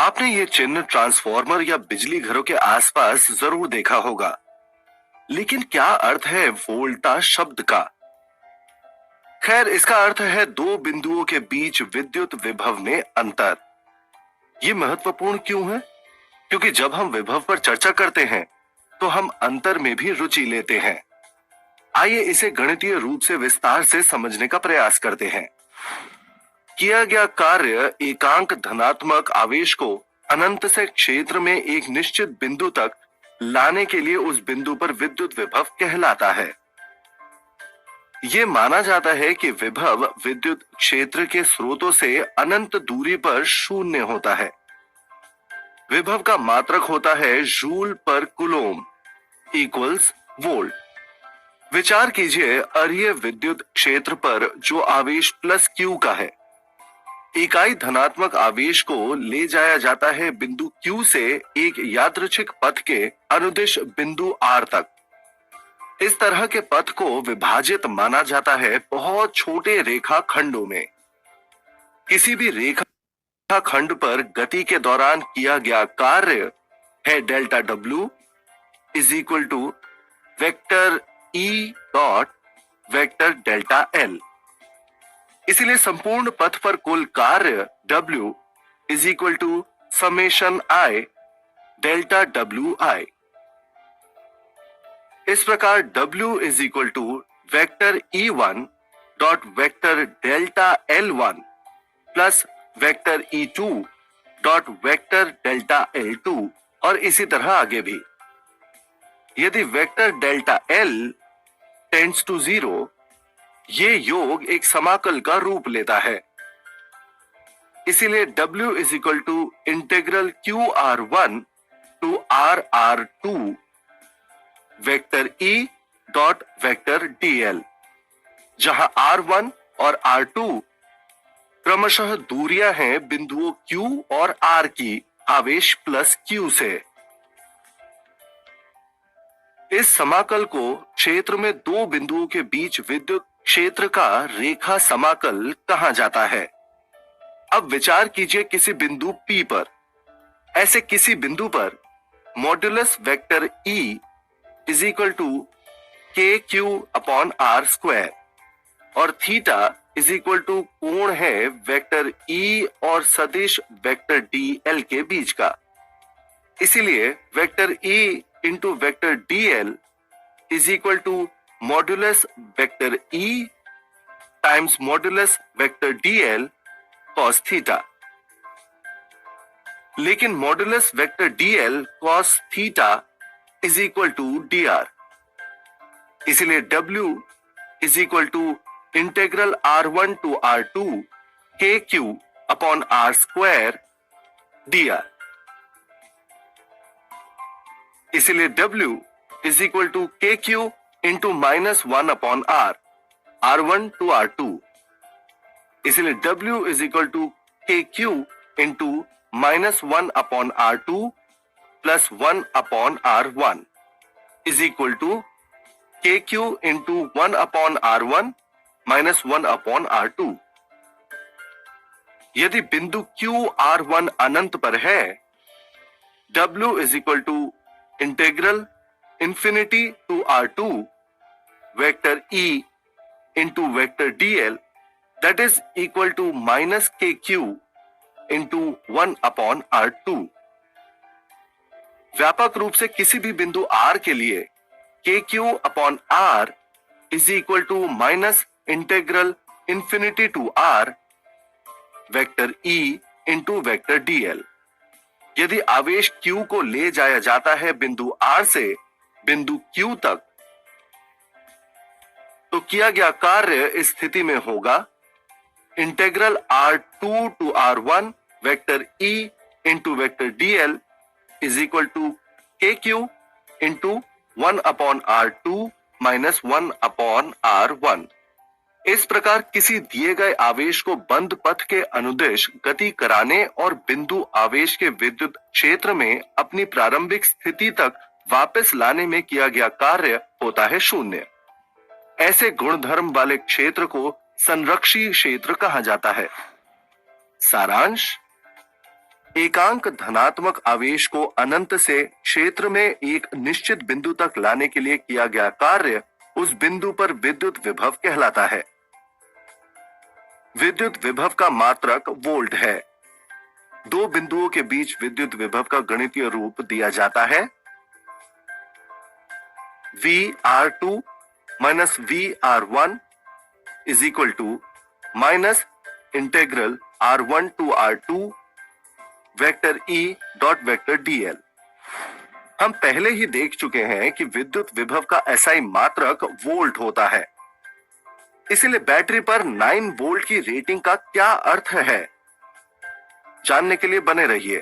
आपने ये चिन्ह ट्रांसफॉर्मर या बिजली घरों के आसपास जरूर देखा होगा, लेकिन क्या अर्थ है वोल्टा शब्द का? खैर, इसका अर्थ है दो बिंदुओं के बीच विद्युत विभव में अंतर। ये महत्वपूर्ण क्यों है? क्योंकि जब हम विभव पर चर्चा करते हैं तो हम अंतर में भी रुचि लेते हैं। आइए इसे गणितीय रूप से विस्तार से समझने का प्रयास करते हैं। किया गया कार्य एकांक धनात्मक आवेश को अनंत से क्षेत्र में एक निश्चित बिंदु तक लाने के लिए उस बिंदु पर विद्युत विभव कहलाता है। यह माना जाता है कि विभव विद्युत क्षेत्र के स्रोतों से अनंत दूरी पर शून्य होता है। विभव का मात्रक होता है जूल पर कूलोम इक्वल्स वोल्ट। विचार कीजिए अरीय विद्युत क्षेत्र पर जो आवेश प्लस क्यू का है। इकाई धनात्मक आवेश को ले जाया जाता है बिंदु Q से एक यादृच्छिक पथ के अनुदिश बिंदु R तक। इस तरह के पथ को विभाजित माना जाता है बहुत छोटे रेखा खंडों में। किसी भी रेखा खंड पर गति के दौरान किया गया कार्य है delta W is equal to vector E dot vector delta L। इसलिए संपूर्ण पथ पर कुल कार्य W is equal to summation I delta WI। इस प्रकार W is equal to vector E1 dot vector delta L1 plus vector E2 dot vector delta L2 और इसी तरह आगे भी। यदि vector delta L tends to 0, ये योग एक समाकल का रूप लेता है। इसीलिए W is equal to integral QR1 to RR2 vector E dot vector DL, जहां R1 और R2 क्रमशः दूरियां हैं बिंदुओं Q और R की आवेश प्लस Q से। इस समाकल को क्षेत्र में दो बिंदुओं के बीच विद्युत क्षेत्र का रेखा समाकल कहा जाता है। अब विचार कीजिए किसी बिंदु P पर। ऐसे किसी बिंदु पर modulus vector E is equal to KQ upon R square और थीटा इज इक्वल टू कोण है वेक्टर E और सदिश वेक्टर DL के बीच का। इसीलिए vector E into vector DL is equal to modulus vector E times modulus vector DL cos theta. लेकिन modulus vector DL cos theta is equal to dr। इसलिए W is equal to integral R1 to R2 KQ upon R square dr। इसलिए W is equal to KQ into -1 upon R1 to R2। इसलिए W is equal to KQ into -1 upon R2 plus 1 upon R1 is equal to KQ into 1 upon R1 minus 1 upon R2। यदि बिंदु Q R1 अनंत पर है, W is equal to integral infinity to R2 vector E into vector DL that is equal to minus KQ into 1 upon R2। व्यापक रूप से किसी भी बिंदु R के लिए KQ upon R is equal to minus integral infinity to R vector E into vector DL। यदि आवेश Q को ले जाया जाता है बिंदु R से बिंदु Q तक, तो किया गया कार्य इस स्थिति में होगा integral R2 to R1 vector E into vector DL is equal to KQ into 1 upon R2 minus 1 upon R1। इस प्रकार किसी दिए गए आवेश को बंद पथ के अनुदिश गति कराने और बिंदु आवेश के विद्युत क्षेत्र में अपनी प्रारंभिक स्थिति तक वापस लाने में किया गया कार्य होता है शून्य। ऐसे गुणधर्म वाले क्षेत्र को संरक्षी क्षेत्र कहा जाता है। सारांश, एकांक धनात्मक आवेश को अनंत से क्षेत्र में एक निश्चित बिंदु तक लाने के लिए किया गया कार्य उस बिंदु पर विद्युत विभव कहलाता है। विद्युत विभव का मात्रक वोल्ट है। दो बिंदुओं के बीच विद्युत विभव का गणितीय रूप दिया जाता है VR2 minus VR1 is equal to minus integral R1 to R2 vector E dot vector dl। हम पहले ही देख चुके हैं कि विद्युत विभव का SI मात्रक वोल्ट होता है। इसलिए बैटरी पर 9 वोल्ट की रेटिंग का क्या अर्थ है, जानने के लिए बने रहिए।